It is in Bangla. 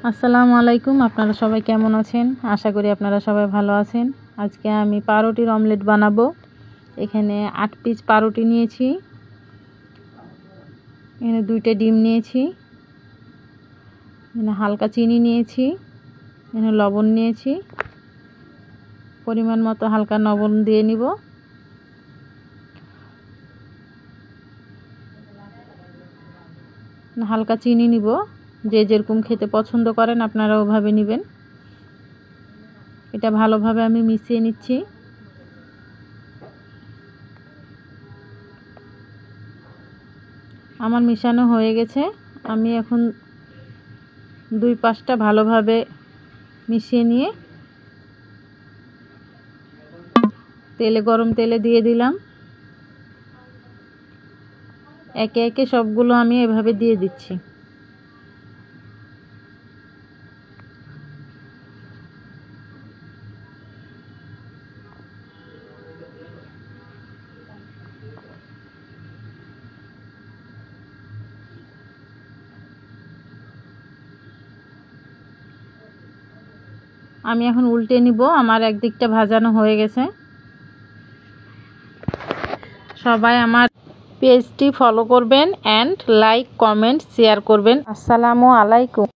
আসসালামু আলাইকুম। আপনারা সবাই কেমন আছেন? আশা করি আপনারা সবাই ভালো আছেন। আজকে আমি পাউরুটির অমলেট বানাবো। এখানে 8 পিস পাউরুটি নিয়েছি, এখানে 2টা ডিম নিয়েছি, এখানে হালকা চিনি নিয়েছি, এখানে লবণ নিয়েছি, পরিমাণ মতো হালকা লবণ দিয়ে নিব। হালকা চিনি নিব, যে যেরকম খেতে পছন্দ করেন আপনারা ওভাবে নেবেন। এটা ভালোভাবে আমি মিশিয়ে নিচ্ছি। আমার মিশানো হয়ে গেছে। আমি এখন 2 পাশটা ভালোভাবে মিশিয়ে নিয়ে গরম তেলে দিয়ে দিলাম। একে একে সবগুলো আমি এভাবে দিয়ে দিচ্ছি। আমি এখন উল্টে নিব। আমার একদিকটা ভাজানো হয়ে গেছে। সবাই আমার পেজটি ফলো করবেন এন্ড লাইক, কমেন্ট, শেয়ার করবেন। আসসালামু আলাইকুম।